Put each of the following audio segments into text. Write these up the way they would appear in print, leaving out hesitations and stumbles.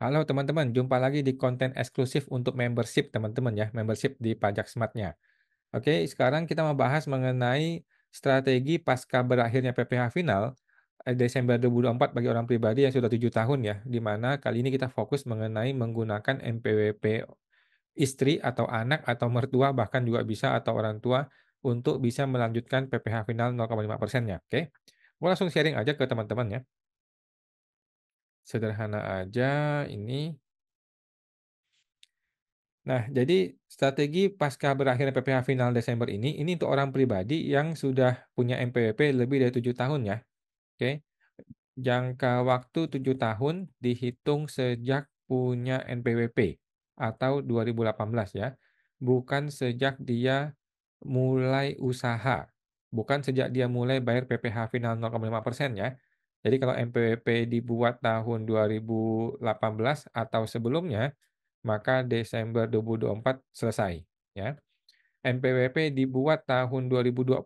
Halo teman-teman, jumpa lagi di konten eksklusif untuk membership teman-teman ya, membership di Pajak Smart-nya. Oke, sekarang kita mau bahas mengenai strategi pasca berakhirnya PPh final Desember 2024 bagi orang pribadi yang sudah 7 tahun ya, di mana kali ini kita fokus mengenai menggunakan NPWP istri atau anak atau mertua bahkan juga bisa atau orang tua untuk bisa melanjutkan PPh final 0,5%-nya. Oke, mau langsung sharing aja ke teman-teman ya. Sederhana aja ini. Nah, jadi strategi pasca berakhirnya PPh final Desember ini untuk orang pribadi yang sudah punya NPWP lebih dari 7 tahun ya, oke. Jangka waktu 7 tahun dihitung sejak punya NPWP atau 2018 ya, bukan sejak dia mulai usaha, bukan sejak dia mulai bayar PPh final 0,5% ya. Jadi kalau NPWP dibuat tahun 2018 atau sebelumnya, maka Desember 2024 selesai, ya. NPWP dibuat tahun 2020,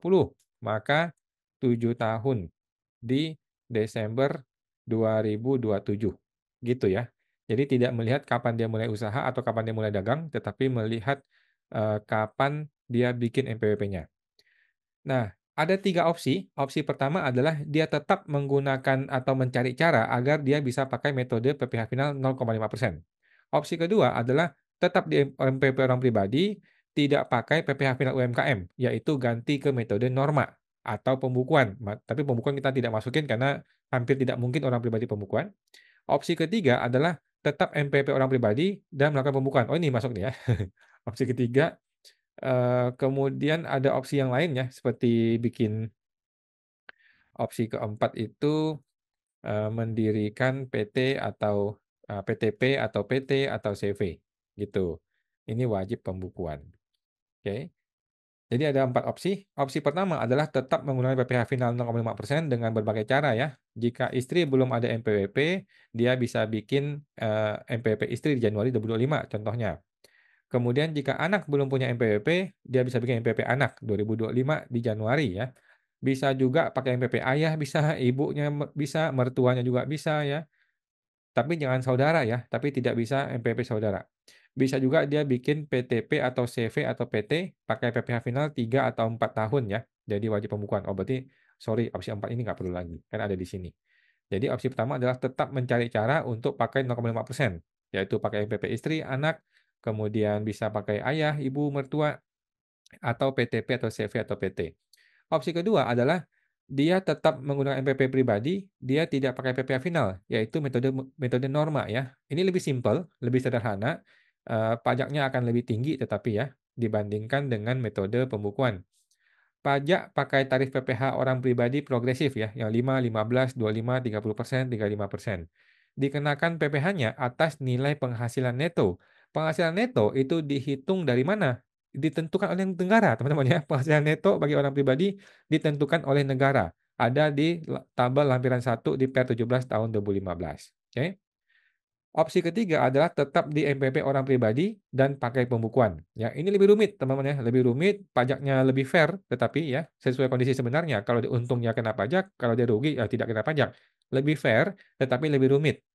maka 7 tahun di Desember 2027, gitu ya. Jadi tidak melihat kapan dia mulai usaha atau kapan dia mulai dagang, tetapi melihat, kapan dia bikin NPWP-nya. Nah, ada 3 opsi. Opsi pertama adalah dia tetap menggunakan atau mencari cara agar dia bisa pakai metode PPh final 0,5%. Opsi kedua adalah tetap di MPP orang pribadi, tidak pakai PPh final UMKM, yaitu ganti ke metode norma atau pembukuan. Tapi pembukuan kita tidak masukin karena hampir tidak mungkin orang pribadi pembukuan. Opsi ketiga adalah tetap MPP orang pribadi dan melakukan pembukuan. Oh, ini masuk nih ya. Opsi ketiga. Kemudian ada opsi yang lain ya, seperti bikin opsi keempat itu, mendirikan PT atau, PTP atau PT atau CV, gitu. Ini wajib pembukuan, oke. Jadi ada 4 opsi. Opsi pertama adalah tetap menggunakan PPh final 0,5% dengan berbagai cara ya. Jika istri belum ada NPWP, dia bisa bikin, NPWP istri di Januari 2025 contohnya. Kemudian jika anak belum punya NPWP, dia bisa bikin NPWP anak 2025 di Januari ya. Bisa juga pakai NPWP ayah bisa, ibunya bisa, mertuanya juga bisa ya. Tapi jangan saudara ya, tapi tidak bisa NPWP saudara. Bisa juga dia bikin PTP atau CV atau PT pakai PPh final 3 atau 4 tahun ya. Jadi wajib pembukuan. Oh berarti sorry opsi 4 ini nggak perlu lagi, kan ada di sini. Jadi opsi pertama adalah tetap mencari cara untuk pakai 0,5%, yaitu pakai NPWP istri, anak, kemudian bisa pakai ayah, ibu, mertua, atau PTP atau CV atau PT. Opsi kedua adalah dia tetap menggunakan NPWP pribadi, dia tidak pakai PPh final, yaitu metode metode norma ya. Ini lebih simpel, lebih sederhana, pajaknya akan lebih tinggi tetapi ya, dibandingkan dengan metode pembukuan. Pajak pakai tarif PPh orang pribadi progresif ya, yang 5, 15, 25, 30%, 35%. Dikenakan PPh-nya atas nilai penghasilan neto. Penghasilan neto itu dihitung dari mana? Ditentukan oleh negara, teman-teman ya. Penghasilan neto bagi orang pribadi ditentukan oleh negara. Ada di tabel lampiran 1 di Per 17 tahun 2015. Oke. Opsi ketiga adalah tetap di NPWP orang pribadi dan pakai pembukuan. Ya, ini lebih rumit, teman-teman ya, lebih rumit, pajaknya lebih fair, tetapi ya sesuai kondisi sebenarnya. Kalau dia untungnya kena pajak, kalau dia rugi ya tidak kena pajak. Lebih fair, tetapi lebih rumit.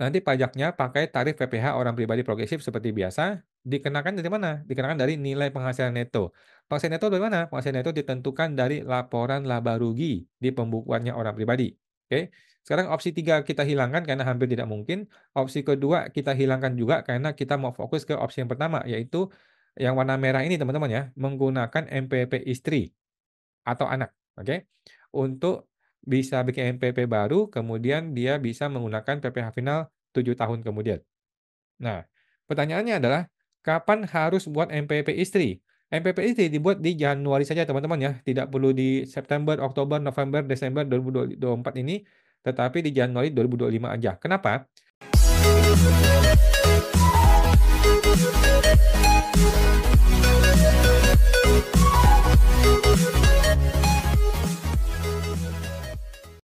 Nanti pajaknya pakai tarif PPh orang pribadi progresif seperti biasa, dikenakan dari mana? Dikenakan dari nilai penghasilan neto. Penghasilan neto dari mana? Penghasilan neto ditentukan dari laporan laba rugi di pembukuannya orang pribadi. Oke. Sekarang opsi 3 kita hilangkan karena hampir tidak mungkin. Opsi kedua kita hilangkan juga karena kita mau fokus ke opsi yang pertama, yaitu yang warna merah ini teman-teman ya, menggunakan NPWP istri atau anak, oke. Untuk bisa bikin NPWP baru, kemudian dia bisa menggunakan PPh final 7 tahun kemudian. Nah, pertanyaannya adalah, kapan harus buat NPWP istri? NPWP istri dibuat di Januari saja teman-teman ya, tidak perlu di September, Oktober, November, Desember 2024 ini, tetapi di Januari 2025 aja. Kenapa?